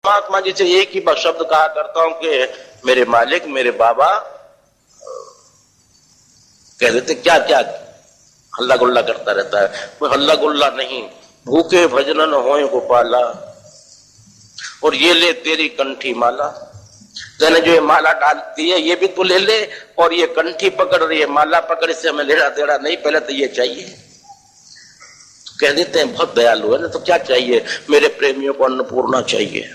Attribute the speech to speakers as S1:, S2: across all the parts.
S1: महात्मा जी से एक ही शब्द कहा करता हूं कि मेरे मालिक, मेरे बाबा। कह देते क्या क्या हल्ला गुल्ला करता रहता है। कोई हल्ला गुल्ला नहीं, भूखे भजनन होए गोपाला, और ये ले तेरी कंठी माला। मैंने जो ये माला डाल दी है ये भी तू ले ले, और ये कंठी पकड़ रही है, माला पकड़, इससे हमें लेना देना नहीं, पहले तो ये चाहिए। तो कह देते हैं बहुत दयालु है ना, तो क्या चाहिए? मेरे प्रेमियों को अन्नपूर्णा चाहिए।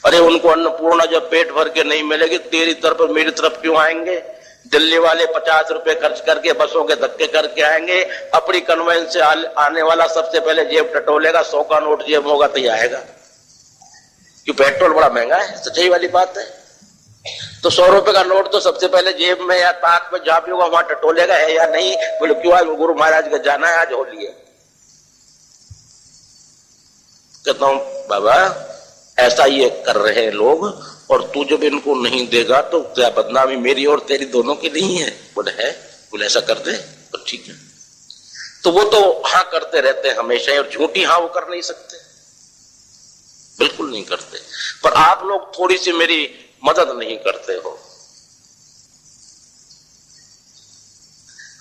S1: अरे उनको अन्नपूर्णा जब पेट भर के नहीं मिलेगी, तेरी तरफ और मेरी तरफ क्यों आएंगे? दिल्ली वाले 50 रुपए खर्च करके बसों के धक्के करके आएंगे, अपनी कन्वेंस से आने वाला सबसे पहले जेब टटोलेगा, 100 का नोट जेब होगा तो ही आएगा, क्यों पेट्रोल बड़ा महंगा है। सच्चाई वाली बात है। तो 100 रुपए का नोट तो सबसे पहले जेब में या ताक में जहां भी होगा वहां टटोलेगा, है या नहीं? बोले क्यों, आज गुरु महाराज का जाना है, आज होली है। कहता हूं बाबा ऐसा ये कर रहे हैं लोग, और तू जब इनको नहीं देगा तो क्या बदनामी मेरी और तेरी दोनों की नहीं है? बोले है। बोले ऐसा कर दे तो ठीक है। तो वो तो हाँ करते रहते हैं हमेशा, और झूठी हाँ वो कर नहीं सकते, बिल्कुल नहीं करते। पर आप लोग थोड़ी सी मेरी मदद नहीं करते हो।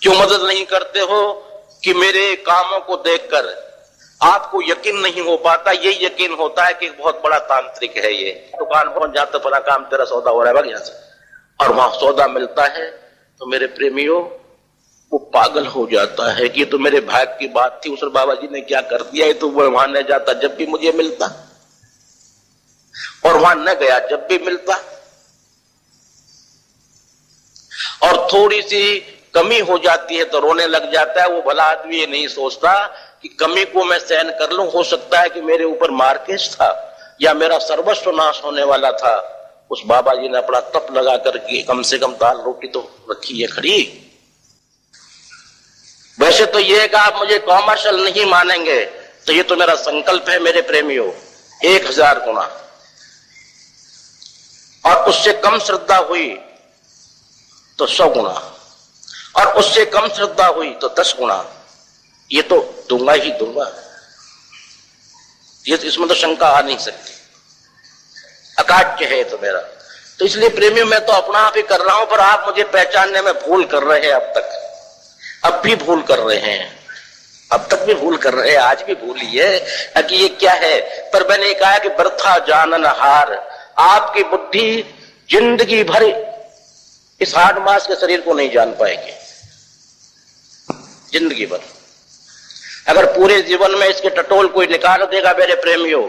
S1: क्यों मदद नहीं करते हो? कि मेरे कामों को देखकर आपको यकीन नहीं हो पाता। ये यकीन होता है कि बहुत बड़ा तांत्रिक है ये। दुकान पहुंच जाता, फला काम तेरा सौदा हो रहा है, भाग यहां से, और वहां सौदा मिलता है तो मेरे प्रेमियों वो पागल हो जाता है कि तो मेरे भाग की बात थी, उस बाबा जी ने क्या कर दिया है। तो वो वहां न जाता जब भी मुझे मिलता, और वहां न गया जब भी मिलता। और थोड़ी सी कमी हो जाती है तो रोने लग जाता है। वो भला आदमी ये नहीं सोचता कि कमी को मैं सहन कर लूं, हो सकता है कि मेरे ऊपर मारकेस था या मेरा सर्वस्व नाश होने वाला था। उस बाबा जी ने अपना तप लगा करके कम से कम दाल रोटी तो रखी है खड़ी। वैसे तो ये कि आप मुझे कॉमर्शियल नहीं मानेंगे, तो ये तो मेरा संकल्प है मेरे प्रेमियों, 1000 गुना। और उससे कम श्रद्धा हुई तो 100 गुना, और उससे कम श्रद्धा हुई तो 10 गुना। ये तो दूंगा ही दूंगा, ये तो इसमें तो शंका आ नहीं सकती, अकाट्य है तो मेरा। तो इसलिए प्रेमियों मैं तो अपना आप ही कर रहा हूं, पर आप मुझे पहचानने में भूल कर रहे हैं। अब भी भूल कर रहे हैं, अब तक भी भूल कर रहे हैं, आज भी भूल ही है कि ये क्या है। पर मैंने कहा कि बरथा जानन हार, आपकी बुद्धि जिंदगी भर इस हाड़ मास के शरीर को नहीं जान पाएगी, जिंदगी भर। अगर पूरे जीवन में इसके टटोल कोई निकाल देगा मेरे प्रेमियों,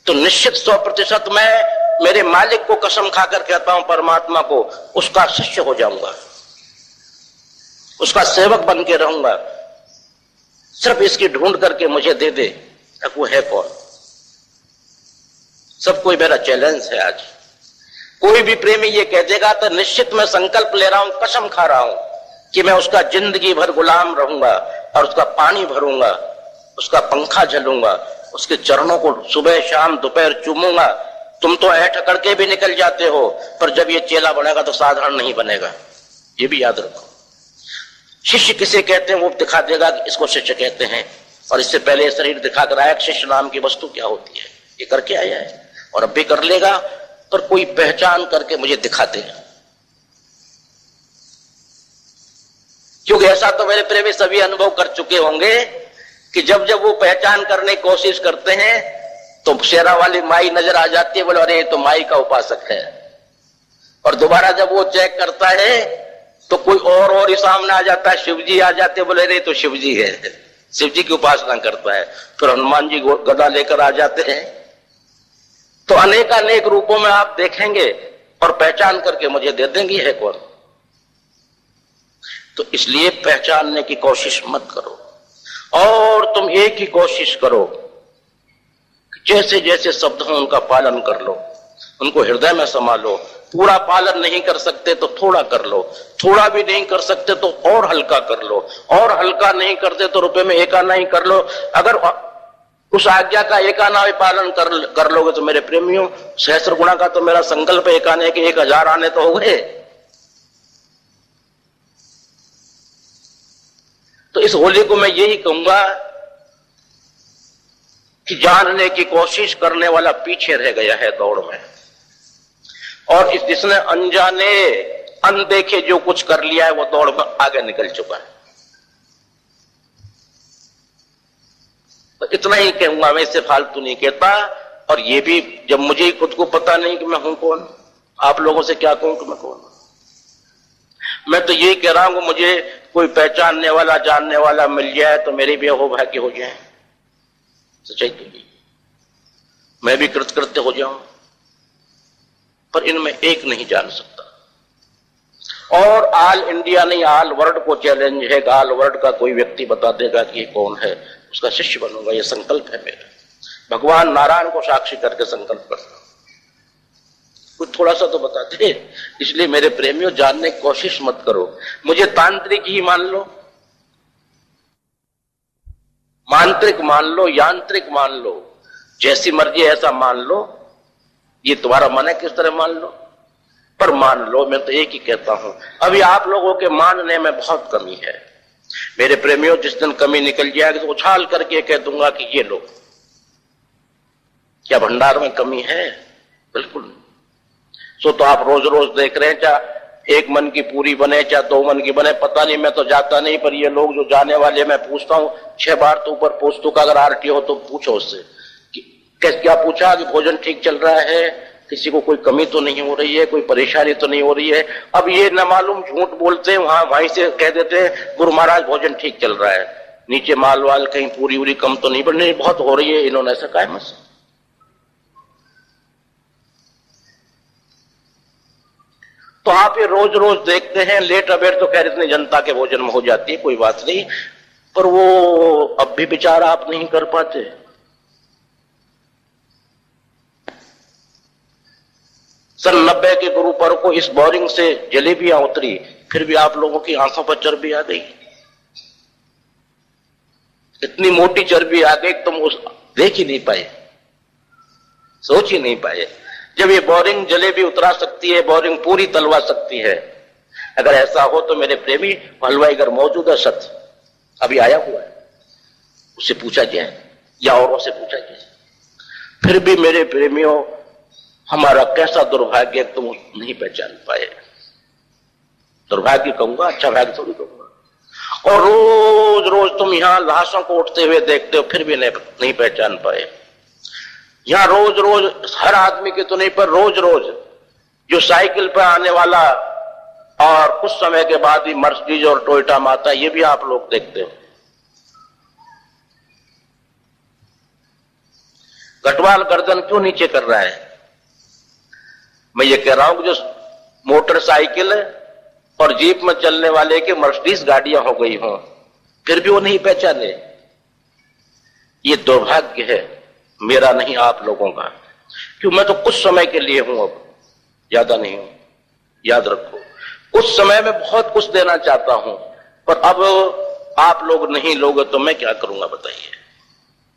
S1: तो निश्चित 100% मैं मेरे मालिक को कसम खाकर कहता हूं, परमात्मा को, उसका शिष्य हो जाऊंगा, उसका सेवक बन के रहूंगा। सिर्फ इसकी ढूंढ करके मुझे दे दे, वो है कौन। सब कोई मेरा चैलेंज है आज। कोई भी प्रेमी ये कह देगा तो निश्चित मैं संकल्प ले रहा हूं, कसम खा रहा हूं कि मैं उसका जिंदगी भर गुलाम रहूंगा, और उसका पानी भरूंगा, उसका पंखा झलूंगा, उसके चरणों को सुबह शाम दोपहर चूमूंगा। तुम तो ऐठ करके भी निकल जाते हो, पर जब ये चेला बनेगा तो साधारण नहीं बनेगा, ये भी याद रखो। शिष्य किसे कहते हैं वो दिखा देगा कि इसको शिष्य कहते हैं, और इससे पहले शरीर दिखाकर आया शिष्य नाम की वस्तु क्या होती है, ये करके आया है, और अब भी कर लेगा। पर कोई पहचान करके मुझे दिखा देगा, क्योंकि ऐसा तो मेरे प्रेमी सभी अनुभव कर चुके होंगे कि जब जब वो पहचान करने की कोशिश करते हैं तो शेरा वाली माई नजर आ जाती है, बोले अरे ये तो माई का उपासक है। और दोबारा जब वो चेक करता है तो कोई और ही सामने आ जाता है, शिवजी आ जाते, बोले अरे तो शिवजी है, शिवजी की उपासना करता है। फिर हनुमान जी गदा लेकर आ जाते हैं। तो अनेक रूपों में आप देखेंगे और पहचान करके मुझे दे देंगे है कौन। तो इसलिए पहचानने की कोशिश मत करो, और तुम एक ही कोशिश करो, जैसे जैसे शब्द हो उनका पालन कर लो, उनको हृदय में समा लो। पूरा पालन नहीं कर सकते तो थोड़ा कर लो, थोड़ा भी नहीं कर सकते तो और हल्का कर लो, और हल्का नहीं करते तो रुपए में 1 आना ही कर लो। अगर उस आज्ञा का 1 आना भी पालन कर लोगे तो मेरे प्रेमियों, सहस्त्र गुणा का तो मेरा संकल्प 1 आने के 1000 आने तो हो गए। तो इस होली को मैं यही कहूंगा कि जानने की कोशिश करने वाला पीछे रह गया है दौड़ में, और जिसने अनजाने अनदेखे जो कुछ कर लिया है वो दौड़ में आगे निकल चुका है। तो इतना ही कहूंगा, मैं इससे फालतू नहीं कहता। और ये भी जब मुझे ही खुद को पता नहीं कि मैं हूं कौन, आप लोगों से क्या कहूं कि मैं कौन हूं। मैं तो यही कह रहा हूं कि मुझे कोई पहचानने वाला जानने वाला मिल जाए तो मेरे भी अहोभाग्य हो जाए। सच्चाई तो नहीं, मैं भी कृतकृत्य हो जाऊं, पर इनमें एक नहीं जान सकता। और ऑल इंडिया नहीं, ऑल वर्ल्ड को चैलेंज है, ऑल वर्ल्ड का कोई व्यक्ति बता देगा कि ये कौन है, उसका शिष्य बनूंगा। ये संकल्प है मेरा, भगवान नारायण को साक्षी करके संकल्प करता हूं। कुछ थोड़ा सा तो बताते। इसलिए मेरे प्रेमियों, जानने की कोशिश मत करो। मुझे तांत्रिक ही मान लो, मांत्रिक मान लो, यांत्रिक मान लो, जैसी मर्जी ऐसा मान लो। ये तुम्हारा मन है किस तरह मान लो, पर मान लो। मैं तो एक ही कहता हूं, अभी आप लोगों के मानने में बहुत कमी है मेरे प्रेमियों। जिस दिन कमी निकल जाएगी तो उछाल करके कह दूंगा कि ये लो। क्या भंडार में कमी है? बिल्कुल नहीं। सो तो आप रोज रोज देख रहे हैं, चाहे एक मन की पूरी बने चाहे 2 मन की बने, पता नहीं, मैं तो जाता नहीं, पर ये लोग जो जाने वाले, मैं पूछता हूं 6 बार तो ऊपर पूछ तो, अगर आरटी हो तो पूछो उससे कि क्या पूछा कि भोजन ठीक चल रहा है, किसी को कोई कमी तो नहीं हो रही है, कोई परेशानी तो नहीं हो रही है। अब ये न मालूम झूठ बोलते हैं, वहीं से कह देते हैं गुरु महाराज भोजन ठीक चल रहा है, नीचे माल वाल कहीं पूरी उरी कम तो नहीं, बढ़ने बहुत हो रही है, इन्होंने ऐसा कहा है मुझसे। तो आप ये रोज रोज देखते हैं, लेट अबेर तो खैर इतनी जनता के भोजन में हो जाती है, कोई बात नहीं, पर वो अब भी विचार आप नहीं कर पाते। सन 90 के गुरु पर्व को इस बोरिंग से जलेबियां उतरी, फिर भी आप लोगों की आंखों पर चर्बी आ गई। इतनी मोटी चर्बी आ गई तुम उस देख ही नहीं पाए, सोच ही नहीं पाए। जब ये बोरिंग जलेबी उतरा सकती है, बोरिंग पूरी तलवा सकती है, अगर ऐसा हो तो मेरे प्रेमी, हलवाई अगर मौजूद है, सच अभी आया हुआ है, उससे पूछा जाए या औरों से पूछा जाए। फिर भी मेरे प्रेमियों, हमारा कैसा दुर्भाग्य तुम नहीं पहचान पाए। दुर्भाग्य कहूंगा, अच्छा भाग्य थोड़ी कहूंगा। और रोज रोज तुम यहां लाशों को उठते हुए देखते हो, फिर भी नहीं पहचान पाए। यहां रोज रोज हर आदमी के तो नहीं, पर रोज रोज जो साइकिल पर आने वाला और कुछ समय के बाद ही मर्सिडीज और टोयोटा में आता, ये भी आप लोग देखते हो। गटवाल गर्दन क्यों नीचे कर रहा है? मैं ये कह रहा हूं कि जो मोटरसाइकिल और जीप में चलने वाले के मर्सिडीज गाड़ियां हो गई हों, फिर भी वो नहीं पहचाने। ये दुर्भाग्य है मेरा, नहीं आप लोगों का। क्यों? मैं तो कुछ समय के लिए हूं, अब ज्यादा नहीं हूं, याद रखो। कुछ समय में बहुत कुछ देना चाहता हूं, पर अब आप लोग नहीं लोगे तो मैं क्या करूंगा बताइए।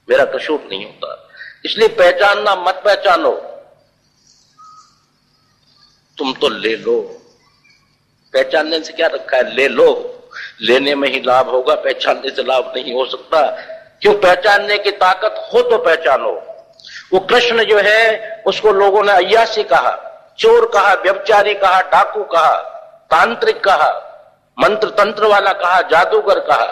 S1: मेरा कसूर नहीं होता, इसलिए पहचानना मत पहचानो, तुम तो ले लो। पहचानने से क्या रखा है? ले लो, लेने में ही लाभ होगा, पहचानने से लाभ नहीं हो सकता। क्यों? पहचानने की ताकत हो तो पहचानो। वो कृष्ण जो है उसको लोगों ने अय्यासी कहा, चोर कहा, व्यभिचारी कहा, डाकू कहा, तांत्रिक कहा, मंत्र तंत्र वाला कहा, जादूगर कहा।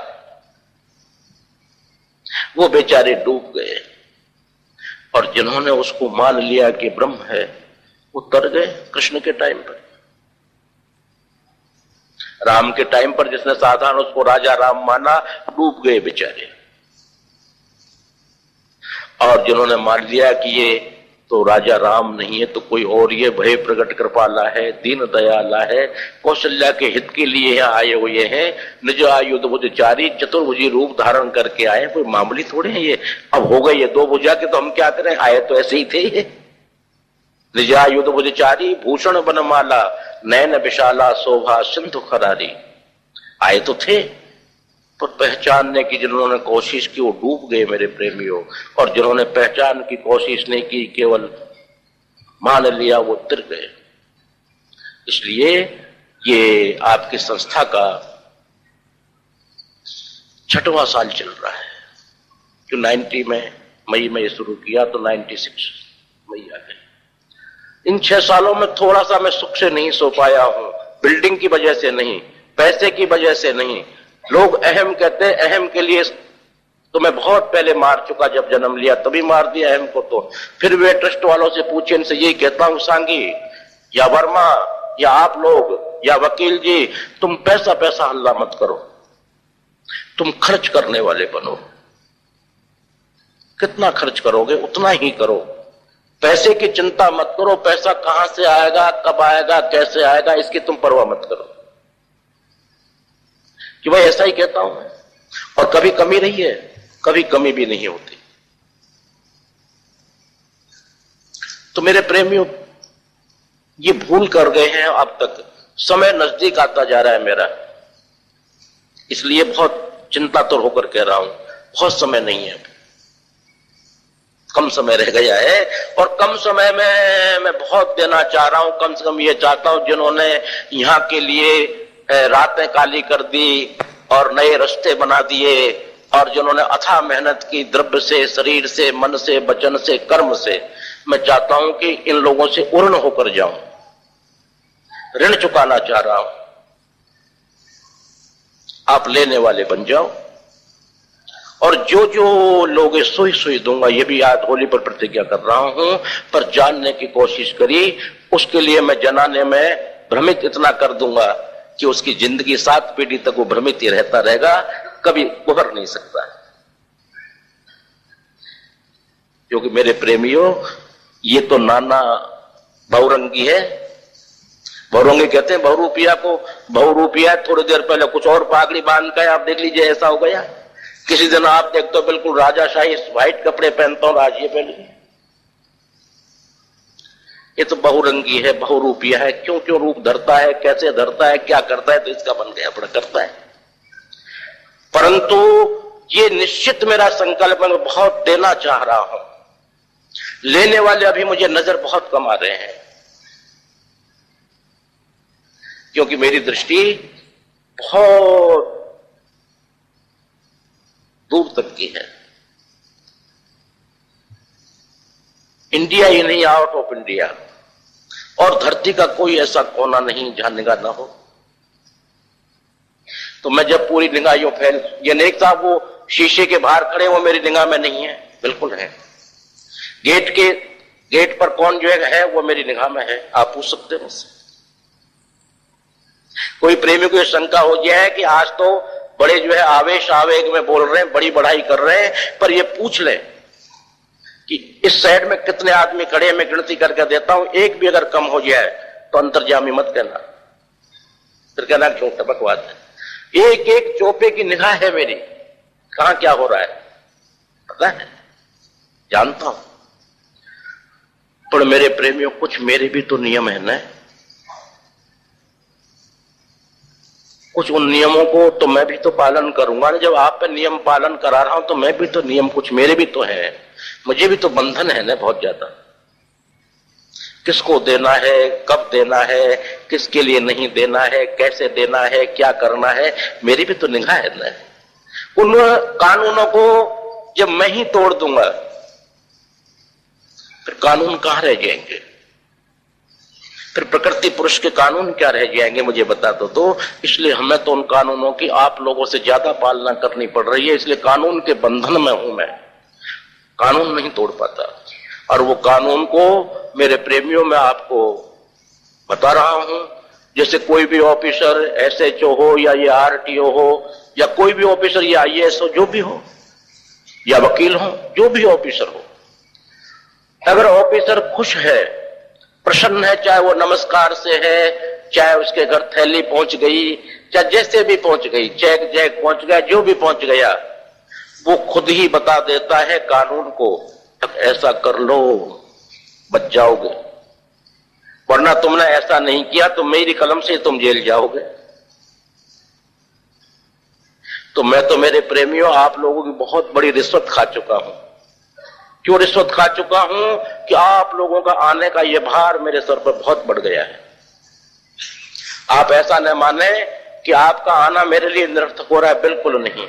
S1: वो बेचारे डूब गए, और जिन्होंने उसको मान लिया कि ब्रह्म है, वो तर गए कृष्ण के टाइम पर। राम के टाइम पर जिसने साधारण उसको राजा राम माना, डूब गए बेचारे। और जिन्होंने मान लिया कि ये तो राजा राम नहीं है तो कोई और, ये भय प्रकट कृपाला है, दीन दयाला है, कौशल्या के हित के लिए यहाँ आए हुए हैं, निज आयुध भुजचारी चतुर्भुजी रूप धारण करके आए, कोई मामूली थोड़े हैं ये। अब हो गए ये 2 भुजा के, तो हम क्या करें, आए तो ऐसे ही थे। निजायुध भुजचारी भूषण बनमाला नैन विशाला शोभा सिंधु खरारी। आए तो थे, पर पहचानने की जिन्होंने कोशिश की वो डूब गए मेरे प्रेमियों, और जिन्होंने पहचान की कोशिश नहीं की, केवल मान लिया, वो तिर गए। इसलिए ये आपकी संस्था का 6वां साल चल रहा है, जो 90 में मई में शुरू किया तो 96 मई आ गई। इन 6 सालों में थोड़ा सा मैं सुख से नहीं सो पाया हूं, बिल्डिंग की वजह से नहीं, पैसे की वजह से नहीं। लोग अहम कहते हैं, अहम के लिए तो मैं बहुत पहले मार चुका, जब जन्म लिया तभी मार दिया अहम को। तो फिर वे ट्रस्ट वालों से पूछे, इनसे यही कहता हूं, सांगी या वर्मा या आप लोग या वकील जी, तुम पैसा पैसा हल्ला मत करो, तुम खर्च करने वाले बनो। कितना खर्च करोगे उतना ही करो, पैसे की चिंता मत करो। पैसा कहां से आएगा, कब आएगा, कैसे आएगा, इसकी तुम परवाह मत करो। कि भाई ऐसा ही कहता हूं मैं। और कभी कमी रही है, कभी कमी भी नहीं होती। तो मेरे प्रेमियों, ये भूल कर गए हैं अब तक। समय नजदीक आता जा रहा है मेरा, इसलिए बहुत चिंता तो होकर कह रहा हूं, बहुत समय नहीं है, कम समय रह गया है। और कम समय में मैं बहुत देना चाह रहा हूं। कम से कम ये चाहता हूं, जिन्होंने यहां के लिए रातें काली कर दी और नए रास्ते बना दिए, और जिन्होंने अथाह मेहनत की द्रव्य से, शरीर से, मन से, वचन से, कर्म से, मैं चाहता हूं कि इन लोगों से उर्ण होकर जाऊं। ऋण चुकाना चाह रहा हूं, आप लेने वाले बन जाओ। और जो जो लोग सुई सुई दूंगा, ये भी आज होली पर प्रतिज्ञा कर रहा हूं, पर जानने की कोशिश करी, उसके लिए मैं जनाने में भ्रमित इतना कर दूंगा कि उसकी जिंदगी 7 पीढ़ी तक वो भ्रमित ही रहता रहेगा, कभी उभर नहीं सकता। क्योंकि मेरे प्रेमियों, ये तो नाना बहुरंगी है। बहुरंगी कहते हैं बहुरूपिया को। बहुरूपिया थोड़ी देर पहले कुछ और पागड़ी बांध के, आप देख लीजिए ऐसा हो गया। किसी दिन आप देखते हो बिल्कुल राजाशाही व्हाइट कपड़े पहनता हूं, आज ये पहन लिए। ये तो बहुरंगी है, बहुरूपिया है। क्यों क्यों रूप धरता है, कैसे धरता है, क्या करता है, तो इसका बन गया अपना करता है। परंतु ये निश्चित मेरा संकल्प है, मैं बहुत देना चाह रहा हूं। लेने वाले अभी मुझे नजर बहुत कम आ रहे हैं, क्योंकि मेरी दृष्टि बहुत दूर तक की है। इंडिया ही नहीं, आउट ऑफ इंडिया। और धरती का कोई ऐसा कोना नहीं जहां निगाह ना हो। तो मैं जब पूरी निगाह यूं फैल, ये नेक साहब वो शीशे के बाहर खड़े, वो मेरी निगाह में नहीं है, बिल्कुल है। गेट पर कौन जो है वो मेरी निगाह में है, आप पूछ सकते हो मुझसे। कोई प्रेमी को शंका हो गया है कि आज तो बड़े जो है आवेश आवेग में बोल रहे हैं, बड़ी बढ़ाई कर रहे हैं, पर ये पूछ ले कि इस साइड में कितने आदमी खड़े हैं, मैं गिनती करके देता हूं, एक भी अगर कम हो जाए तो अंतर्जामी मत कहना, फिर कहना क्यों टपकवाद है। एक एक चौपे की निगाह है मेरी, कहां क्या हो रहा है पता है, जानता हूं। पर मेरे प्रेमियों, कुछ मेरे भी तो नियम है ना, कुछ उन नियमों को तो मैं भी तो पालन करूंगा ना। जब आप पे नियम पालन करा रहा हूं तो मैं भी तो नियम कुछ मेरे भी तो है, मुझे भी तो बंधन है ना बहुत ज्यादा। किसको देना है, कब देना है, किसके लिए नहीं देना है, कैसे देना है, क्या करना है, मेरी भी तो निगाह है ना। उन कानूनों को जब मैं ही तोड़ दूंगा फिर कानून कहां रह जाएंगे, फिर प्रकृति पुरुष के कानून क्या रह जाएंगे, मुझे बता दो। तो इसलिए हमें तो उन कानूनों की आप लोगों से ज्यादा पालना करनी पड़ रही है, इसलिए कानून के बंधन में हूं मैं, कानून नहीं तोड़ पाता। और वो कानून को मेरे प्रेमियों में आपको बता रहा हूं। जैसे कोई भी ऑफिसर एसएचओ हो या ये आरटीओ हो या कोई भी ऑफिसर या आईएएस हो, जो भी हो, या वकील हो, जो भी ऑफिसर हो, अगर ऑफिसर खुश है, प्रसन्न है, चाहे वो नमस्कार से है, चाहे उसके घर थैली पहुंच गई, चाहे जैसे भी पहुंच गई, चेक जैक पहुंच गया, जो भी पहुंच गया, वो खुद ही बता देता है कानून को, ऐसा कर लो बच जाओगे, वरना तुमने ऐसा नहीं किया तो मेरी कलम से तुम जेल जाओगे। तो मैं तो मेरे प्रेमियों आप लोगों की बहुत बड़ी रिश्वत खा चुका हूं। क्यों रिश्वत खा चुका हूं कि आप लोगों का आने का यह भार मेरे सर पर बहुत बढ़ गया है। आप ऐसा न माने कि आपका आना मेरे लिए निरर्थक हो रहा है, बिल्कुल नहीं।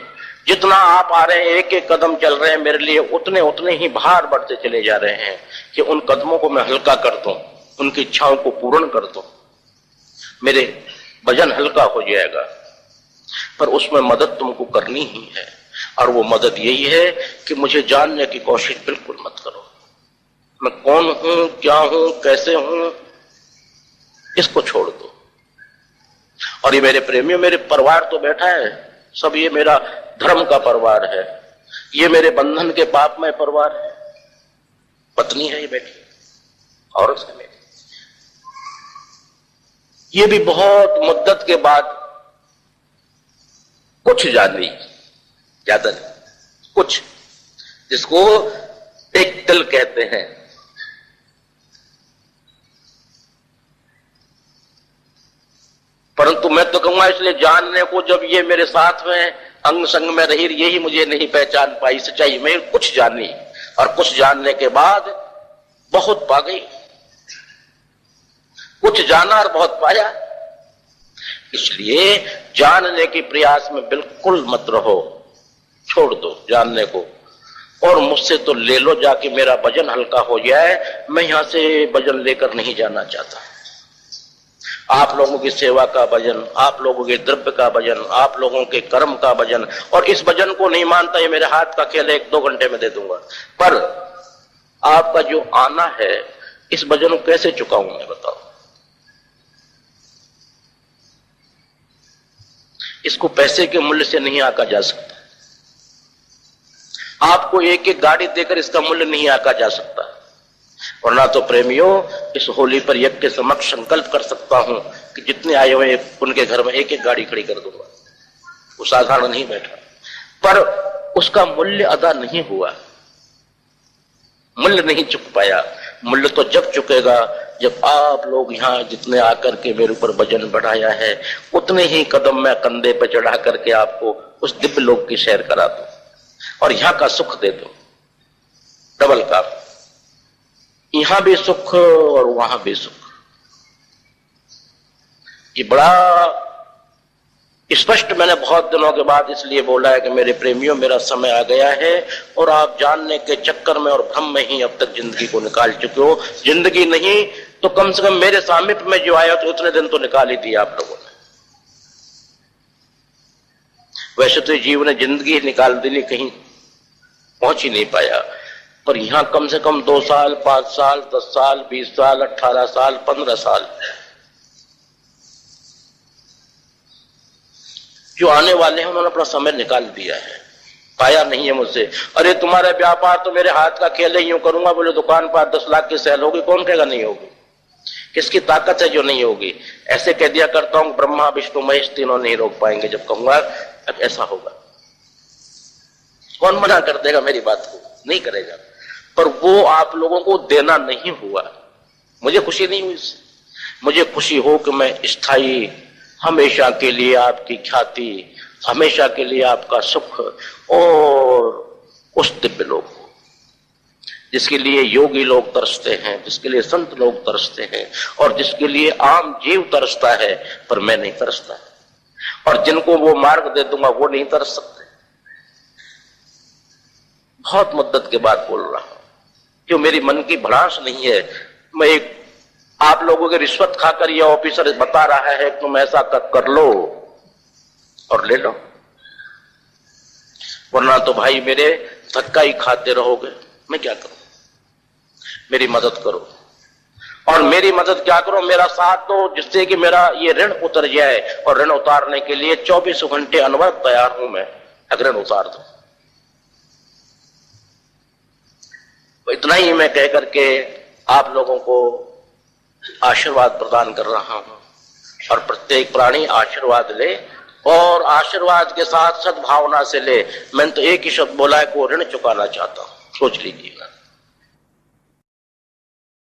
S1: जितना आप आ रहे हैं, एक एक कदम चल रहे हैं मेरे लिए, उतने उतने ही भार बढ़ते चले जा रहे हैं कि उन कदमों को मैं हल्का कर दूं, उनकी इच्छाओं को पूर्ण कर दूं, मेरे वजन हल्का हो जाएगा। पर उसमें मदद तुमको करनी ही है, और वो मदद यही है कि मुझे जानने की कोशिश बिल्कुल मत करो। मैं कौन हूं, क्या हूं, कैसे हूं, इसको छोड़ दो। और ये मेरे प्रेमियों, मेरे परिवार तो बैठा है सब, ये मेरा धर्म का परिवार है, ये मेरे बंधन के पाप में परिवार है। पत्नी है ये बेटी, औरत है मेरी। ये भी बहुत मुद्दत के बाद कुछ जानी, ज्यादा नहीं, कुछ, जिसको एक तिल कहते हैं। परंतु मैं तो कहूंगा इसलिए जानने को, जब ये मेरे साथ में अंग संग में रही, यही मुझे नहीं पहचान पाई सच्चाई में। कुछ जानी, और कुछ जानने के बाद बहुत पा गई। कुछ जाना और बहुत पाया। इसलिए जानने के प्रयास में बिल्कुल मत रहो, छोड़ दो जानने को। और मुझसे तो ले लो जाके, मेरा वजन हल्का हो जाए। मैं यहां से वजन लेकर नहीं जाना चाहता। आप लोगों की सेवा का वजन, आप लोगों के द्रव्य का वजन, आप लोगों के कर्म का वजन, और इस वजन को नहीं मानता ये मेरे हाथ का खेल है, 1-2 घंटे में दे दूंगा। पर आपका जो आना है, इस वजन को कैसे चुकाऊं मैं, बताओ। इसको पैसे के मूल्य से नहीं आका जा सकता। आपको एक एक गाड़ी देकर इसका मूल्य नहीं आका जा सकता। वरना तो प्रेमियों, इस होली पर यज्ञ के समक्ष संकल्प कर सकता हूं कि जितने आए हुए उनके घर में एक एक गाड़ी खड़ी कर दूंगा। वो साधारण नहीं बैठा, पर उसका मूल्य अदा नहीं हुआ, मूल्य नहीं चुक पाया। मूल्य तो जब चुकेगा जब आप लोग यहां जितने आकर के मेरे ऊपर वजन बढ़ाया है, उतने ही कदम मैं कंधे पर चढ़ा करके आपको उस दिव्य लोक की सैर करा दूं और यहां का सुख दे दूं, डबल का। यहां भी सुख और वहां भी सुख। ये बड़ा स्पष्ट मैंने बहुत दिनों के बाद इसलिए बोला है कि मेरे प्रेमियों, मेरा समय आ गया है और आप जानने के चक्कर में और भ्रम में ही अब तक जिंदगी को निकाल चुके हो। जिंदगी नहीं तो कम से कम मेरे सामीप्य में जो आया तो उतने दिन तो निकाल ही दिया आप लोगों ने। वैसे तो जीवन ने जिंदगी निकाल देनी, कहीं पहुंच ही नहीं पाया, पर यहां कम से कम 2 साल, 5 साल, 10 साल, 20 साल, 18 साल, 15 साल जो आने वाले हैं उन्होंने अपना समय निकाल दिया है। पाया नहीं है मुझसे, अरे तुम्हारा व्यापार तो मेरे हाथ का खेल है, यूं करूंगा बोले दुकान पर 10 लाख की सेल होगी, कौन कहेगा नहीं होगी? किसकी ताकत है जो नहीं होगी? ऐसे कह दिया करता हूं, ब्रह्मा विष्णु महेश तीनों नहीं रोक पाएंगे। जब कहूंगा अब ऐसा होगा, कौन मना कर देगा मेरी बात को? नहीं करेगा। पर वो आप लोगों को देना नहीं हुआ। मुझे खुशी नहीं हुई इससे। मुझे खुशी हो कि मैं स्थायी, हमेशा के लिए आपकी ख्याति, हमेशा के लिए आपका सुख और उस दिव्य लोक को जिसके लिए योगी लोग तरसते हैं, जिसके लिए संत लोग तरसते हैं और जिसके लिए आम जीव तरसता है, पर मैं नहीं तरसता। और जिनको वो मार्ग दे दूंगा वो नहीं तरस सकते। बहुत मुद्दत के बाद बोल रहा हूं, क्यों मेरी मन की भड़ास नहीं है। मैं एक आप लोगों के रिश्वत खाकर यह ऑफिसर बता रहा है तुम ऐसा कर लो और ले लो, वरना तो भाई मेरे धक्का ही खाते रहोगे। मैं क्या करूं? मेरी मदद करो। और मेरी मदद क्या करो, मेरा साथ दो, जिससे कि मेरा ये ऋण उतर जाए। और ऋण उतारने के लिए 24 घंटे अनवरत तैयार हूं मैं, अगर ऋण उतार दो। इतना ही मैं कह करके आप लोगों को आशीर्वाद प्रदान कर रहा हूं। और प्रत्येक प्राणी आशीर्वाद ले और आशीर्वाद के साथ सद्भावना से ले। मैंने तो एक ही शब्द बोला है कि वो ऋण चुकाना चाहता हूं, सोच लीजिएगा।